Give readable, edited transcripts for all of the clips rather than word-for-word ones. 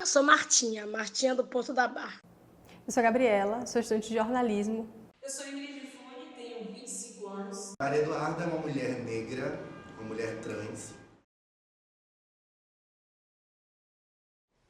sou Martinha, Martinha do Porto da Barra. Eu sou a Gabriela, sou estudante de jornalismo. Eu sou Emília Gifone, tenho 25 anos. Maria Eduarda é uma mulher negra, uma mulher trans.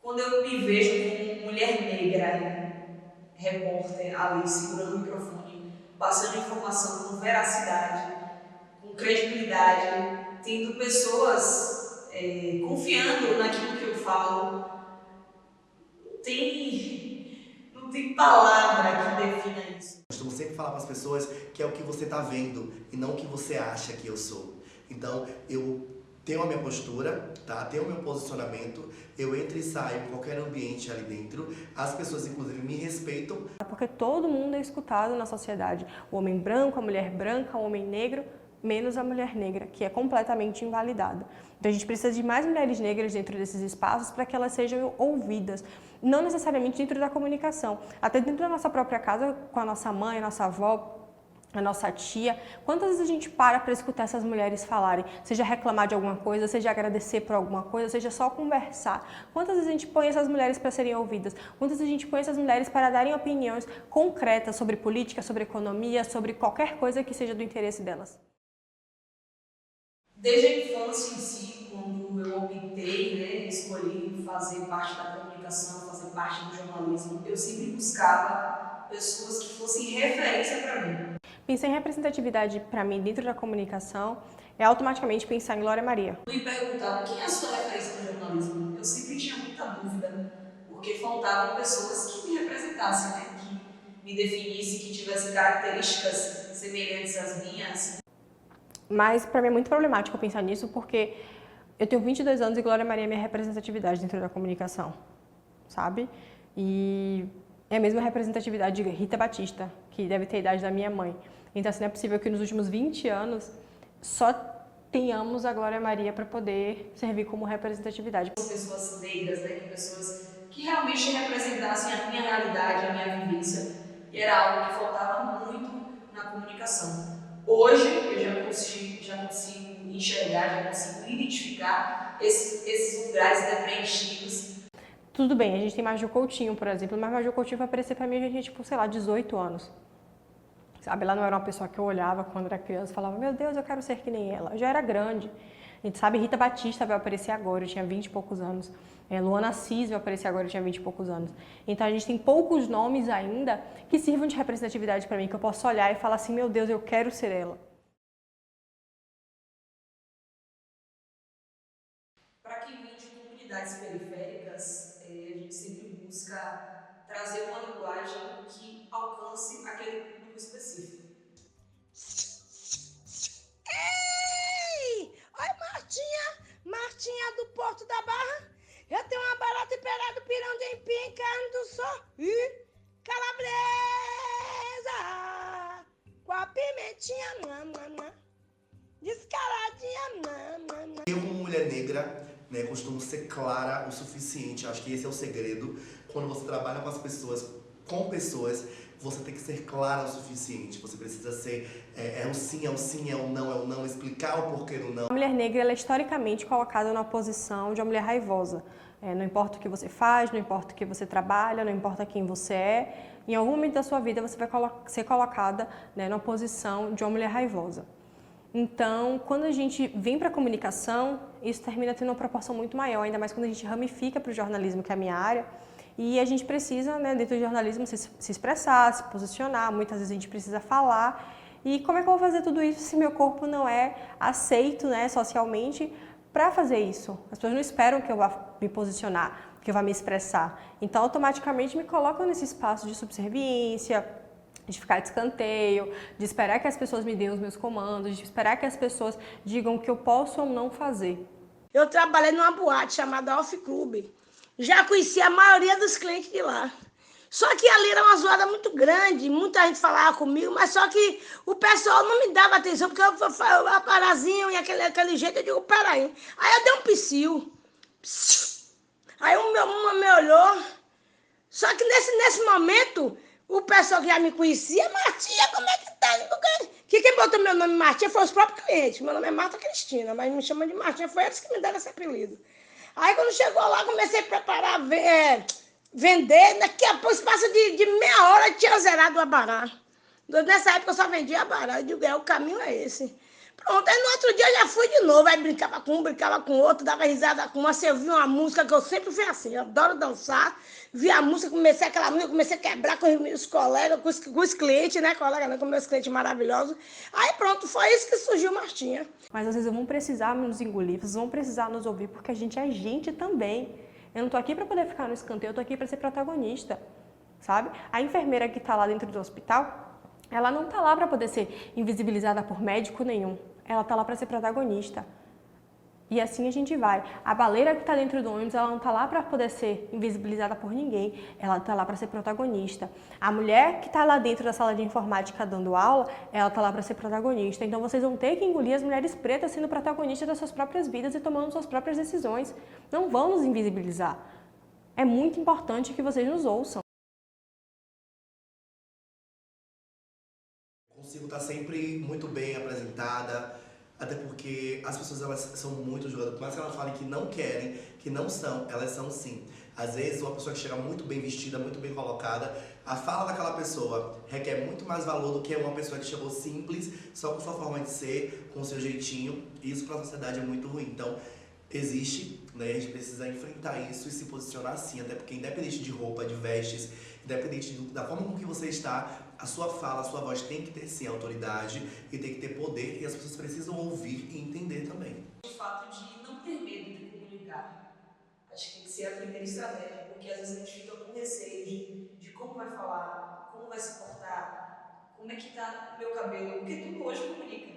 Quando eu me vejo como mulher negra, repórter ali, segurando o microfone, passando informação com veracidade, com credibilidade, tendo pessoas confiando naquilo que eu falo, não tem palavra que defina isso. Eu costumo sempre falar para as pessoas que é o que você está vendo e não o que você acha que eu sou. Então, eu tenho a minha postura, tá? Tenho o meu posicionamento, eu entro e saio em qualquer ambiente ali dentro. As pessoas, inclusive, me respeitam. Porque todo mundo é escutado na sociedade. O homem branco, a mulher branca, o homem negro, menos a mulher negra, que é completamente invalidada. Então a gente precisa de mais mulheres negras dentro desses espaços para que elas sejam ouvidas. Não necessariamente dentro da comunicação, até dentro da nossa própria casa, com a nossa mãe, a nossa avó, a nossa tia. Quantas vezes a gente para escutar essas mulheres falarem, seja reclamar de alguma coisa, seja agradecer por alguma coisa, seja só conversar. Quantas vezes a gente põe essas mulheres para serem ouvidas? Quantas vezes a gente põe essas mulheres para darem opiniões concretas sobre política, sobre economia, sobre qualquer coisa que seja do interesse delas? Desde a infância em si, quando eu optei, escolhi fazer parte da comunicação, fazer parte do jornalismo, eu sempre buscava pessoas que fossem referência para mim. Pensar em representatividade para mim dentro da comunicação é automaticamente pensar em Glória Maria. Me perguntavam quem é a sua referência no jornalismo. Eu sempre tinha muita dúvida, porque faltavam pessoas que me representassem, que me definissem, que tivessem características semelhantes às minhas. Mas para mim é muito problemático pensar nisso, porque eu tenho 22 anos e Glória Maria é minha representatividade dentro da comunicação, sabe? E é a mesma representatividade de Rita Batista, que deve ter a idade da minha mãe. Então, assim, não é possível que nos últimos 20 anos só tenhamos a Glória Maria para poder servir como representatividade. Pessoas negras, pessoas que realmente representassem a minha realidade, a minha vivência, e era algo que faltava muito na comunicação. Hoje eu já consigo enxergar, já consigo identificar esses lugares preenchidos. Tudo bem, a gente tem Maju Coutinho, por exemplo, mas Maju Coutinho vai aparecer para mim, a gente tipo, sei lá, 18 anos. Sabe, ela não era uma pessoa que eu olhava quando era criança e falava, meu Deus, eu quero ser que nem ela. Eu já era grande. A gente sabe, Rita Batista vai aparecer agora, eu tinha 20 e poucos anos. Luana Assis vai aparecer agora, eu tinha 20 e poucos anos. Então a gente tem poucos nomes ainda que sirvam de representatividade para mim, que eu posso olhar e falar assim, meu Deus, eu quero ser ela. Para quem vem de comunidades periféricas, a gente sempre busca trazer uma linguagem que alcance aquele público específico. Ei! Oi, Martinha do Porto da Barra. Eu tenho uma barata temperada, pirão de empim, carne do sol e calabresa com a pimentinha, descaradinha. Eu, como mulher negra, costumo ser clara o suficiente. Acho que esse é o segredo. Quando você trabalha com as pessoas, você tem que ser clara o suficiente. Você precisa ser é o sim, é o não, explicar o porquê do não. A mulher negra ela é historicamente colocada na posição de uma mulher raivosa. Não importa o que você faz, não importa o que você trabalha, não importa quem você é, em algum momento da sua vida você vai ser colocada na posição de uma mulher raivosa. Então, quando a gente vem para a comunicação, isso termina tendo uma proporção muito maior, ainda mais quando a gente ramifica para o jornalismo, que é a minha área, e a gente precisa, dentro do jornalismo, se expressar, se posicionar, muitas vezes a gente precisa falar. E como é que eu vou fazer tudo isso se meu corpo não é aceito socialmente para fazer isso? As pessoas não esperam que eu vá me posicionar, que eu vá me expressar. Então, automaticamente me colocam nesse espaço de subserviência, de ficar de escanteio, de esperar que as pessoas me deem os meus comandos, de esperar que as pessoas digam o que eu posso ou não fazer. Eu trabalhei numa boate chamada Off Club. Já conheci a maioria dos clientes de lá. Só que ali era uma zoada muito grande, muita gente falava comigo, mas só que o pessoal não me dava atenção, porque eu aparazinho e aquele jeito, eu digo, peraí. Aí eu dei um psiu. Aí uma me olhou. Só que nesse momento, o pessoal que já me conhecia, Martinha, como é que tá? Quem botou meu nome Martinha foi os próprios clientes. Meu nome é Marta Cristina, mas me chamam de Martinha, foi eles que me deram esse apelido. Aí quando chegou lá, comecei a preparar, vender. Daqui a pouco, espaço de meia hora, tinha zerado o abará. Nessa época eu só vendia abará. Eu digo, o caminho é esse. Pronto, aí no outro dia eu já fui de novo. Aí brincava com um, brincava com outro, dava risada com uma. Se eu vi uma música, que eu sempre fui assim, eu adoro dançar. Vi a música, comecei aquela música, comecei a quebrar com os colegas, com os clientes, né? Colega, né? Com meus clientes maravilhosos. Aí pronto, foi isso que surgiu Martinha. Mas às vezes vão precisar nos engolir, vocês vão precisar nos ouvir, porque a gente é gente também. Eu não tô aqui para poder ficar no escanteio, eu tô aqui para ser protagonista, sabe? A enfermeira que tá lá dentro do hospital, ela não tá lá para poder ser invisibilizada por médico nenhum. Ela tá lá para ser protagonista. E assim a gente vai. A baleira que está dentro do ônibus, ela não está lá para poder ser invisibilizada por ninguém, ela está lá para ser protagonista. A mulher que está lá dentro da sala de informática dando aula, ela está lá para ser protagonista. Então vocês vão ter que engolir as mulheres pretas sendo protagonistas das suas próprias vidas e tomando suas próprias decisões. Não vão nos invisibilizar. É muito importante que vocês nos ouçam. Consigo estar sempre muito bem apresentada, até porque as pessoas elas são muito julgadas. Por mais que elas falem que não querem, que não são, elas são sim. Às vezes uma pessoa que chega muito bem vestida, muito bem colocada, a fala daquela pessoa requer muito mais valor do que uma pessoa que chegou simples, só com sua forma de ser, com seu jeitinho. Isso para a sociedade é muito ruim. Então, existe, né? A gente precisa enfrentar isso e se posicionar assim, até porque independente de roupa, de vestes, independente da forma com que você está, a sua fala, a sua voz tem que ter sim autoridade e tem que ter poder e as pessoas precisam ouvir e entender também. O fato de não ter medo de comunicar, acho que tem que ser a primeira estratégia, porque às vezes a gente fica com receio de como vai falar, como vai se portar, como é que tá o meu cabelo, porque tudo hoje comunica.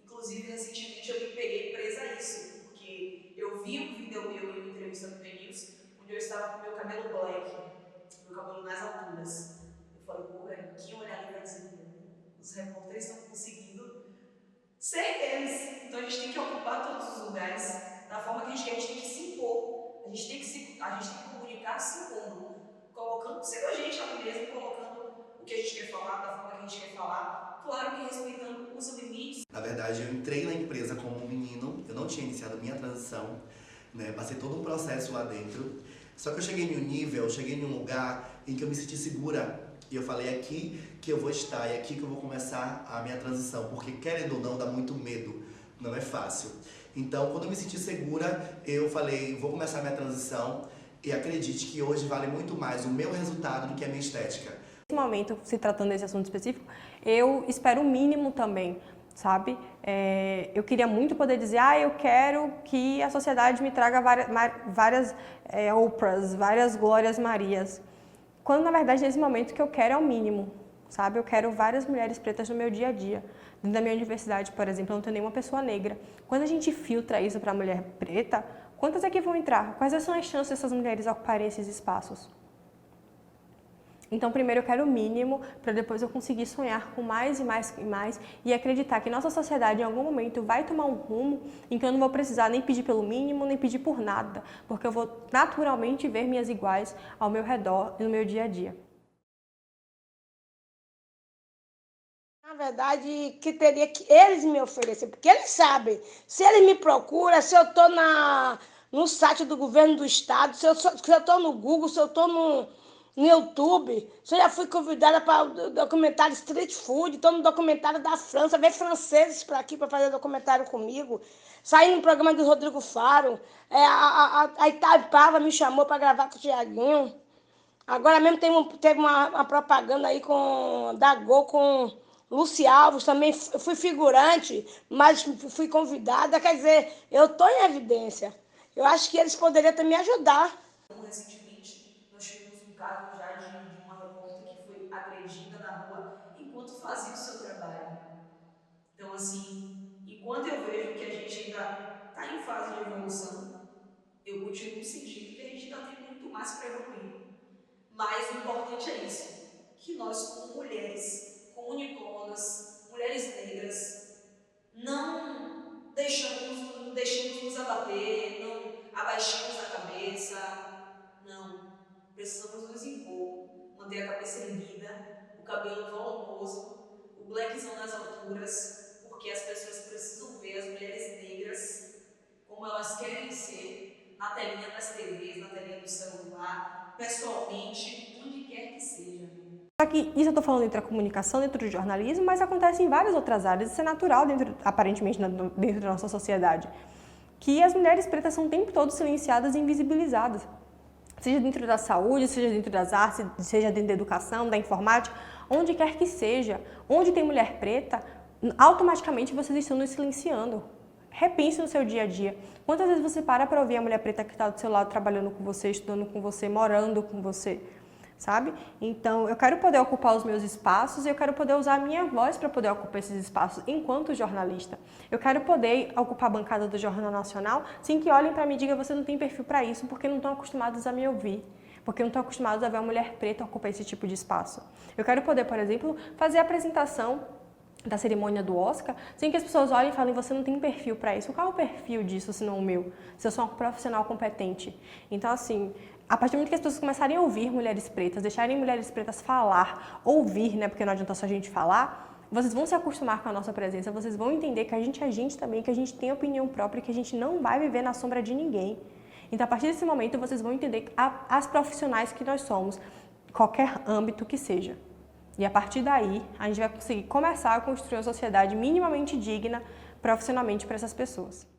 Inclusive, recentemente eu me peguei presa a isso, porque eu vi um vídeo meu em uma entrevista do T-News, onde eu estava com meu cabelo black, meu cabelo nas alturas. Eu falei, pô, velho, quem olhar ali vai dizer, os repórteres estão conseguindo ser eles. Então a gente tem que ocupar todos os lugares da forma que a gente quer, a gente tem que se impor, a gente tem que comunicar se impondo, colocando, sendo a gente ali mesmo, colocando o que a gente quer falar, da forma que a gente quer falar, claro que respeitando os limites. Na verdade, eu entrei na empresa como um menino, eu não tinha iniciado a minha transição, né? Passei todo um processo lá dentro. Só que eu cheguei em um nível, eu cheguei em um lugar em que eu me senti segura. E eu falei, é aqui que eu vou estar, é aqui que eu vou começar a minha transição. Porque querendo ou não, dá muito medo, não é fácil. Então, quando eu me senti segura, eu falei, vou começar a minha transição. E acredite que hoje vale muito mais o meu resultado do que a minha estética. Nesse momento, se tratando desse assunto específico, eu espero o mínimo também, sabe? Eu queria muito poder dizer, eu quero que a sociedade me traga várias Oprahs, várias Glórias Marias. Quando, na verdade, nesse momento o que eu quero é o mínimo, sabe? Eu quero várias mulheres pretas no meu dia a dia. Dentro da minha universidade, por exemplo, eu não tenho nenhuma pessoa negra. Quando a gente filtra isso para a mulher preta, quantas aqui vão entrar? Quais são as chances dessas mulheres ocuparem esses espaços? Então, primeiro eu quero o mínimo, para depois eu conseguir sonhar com mais e mais e mais e acreditar que nossa sociedade em algum momento vai tomar um rumo em que eu não vou precisar nem pedir pelo mínimo, nem pedir por nada, porque eu vou naturalmente ver minhas iguais ao meu redor e no meu dia a dia. Na verdade, que teria que eles me oferecer, porque eles sabem. Se eles me procuram, se eu estou no site do governo do estado, se eu estou no Google, se eu estou no YouTube, se eu já fui convidada para o documentário Street Food, estou no documentário da França, veio franceses para aqui para fazer documentário comigo. Saí no programa do Rodrigo Faro, a Itaipava me chamou para gravar com o Tiaguinho. Agora mesmo teve uma propaganda aí da Gol com Luci Alves, também fui figurante, mas fui convidada. Quer dizer, eu estou em evidência. Eu acho que eles poderiam até me ajudar. Recentemente, nós tivemos um caso já de uma repórter que foi agredida na rua enquanto fazia o seu trabalho. Então, assim, enquanto eu vejo que a gente ainda está em fase de evolução, eu continuo sentindo que a gente ainda tem muito mais para evoluir. Mas o importante é isso, que nós, como mulheres, comuniconas, mulheres negras, não deixemos nos abater, não abaixemos a cabeça, não. Precisamos nos impor, manter a cabeça erguida, o cabelo volumoso, o blackzão nas alturas, porque as pessoas precisam ver as mulheres negras como elas querem ser, na telinha das TVs, na telinha do celular, pessoalmente, onde quer que seja. Só que isso eu estou falando dentro da comunicação, dentro do jornalismo, mas acontece em várias outras áreas. Isso é natural, aparentemente, dentro da nossa sociedade. Que as mulheres pretas são o tempo todo silenciadas e invisibilizadas. Seja dentro da saúde, seja dentro das artes, seja dentro da educação, da informática, onde quer que seja, onde tem mulher preta, automaticamente vocês estão nos silenciando. Repense no seu dia a dia. Quantas vezes você para ouvir a mulher preta que está do seu lado, trabalhando com você, estudando com você, morando com você, sabe? Então, eu quero poder ocupar os meus espaços e eu quero poder usar a minha voz para poder ocupar esses espaços enquanto jornalista. Eu quero poder ocupar a bancada do Jornal Nacional sem que olhem para mim e digam: você não tem perfil para isso, porque não estão acostumados a me ouvir. Porque não estão acostumados a ver uma mulher preta ocupar esse tipo de espaço. Eu quero poder, por exemplo, fazer a apresentação da cerimônia do Oscar, sem que as pessoas olhem e falem: você não tem perfil para isso. Qual é o perfil disso, se não o meu? Se eu sou uma profissional competente. Então, assim, a partir do momento que as pessoas começarem a ouvir mulheres pretas, deixarem mulheres pretas falar, ouvir, né, porque não adianta só a gente falar, vocês vão se acostumar com a nossa presença, vocês vão entender que a gente é gente também, que a gente tem opinião própria, que a gente não vai viver na sombra de ninguém. Então, a partir desse momento, vocês vão entender as profissionais que nós somos, qualquer âmbito que seja. E a partir daí, a gente vai conseguir começar a construir uma sociedade minimamente digna profissionalmente para essas pessoas.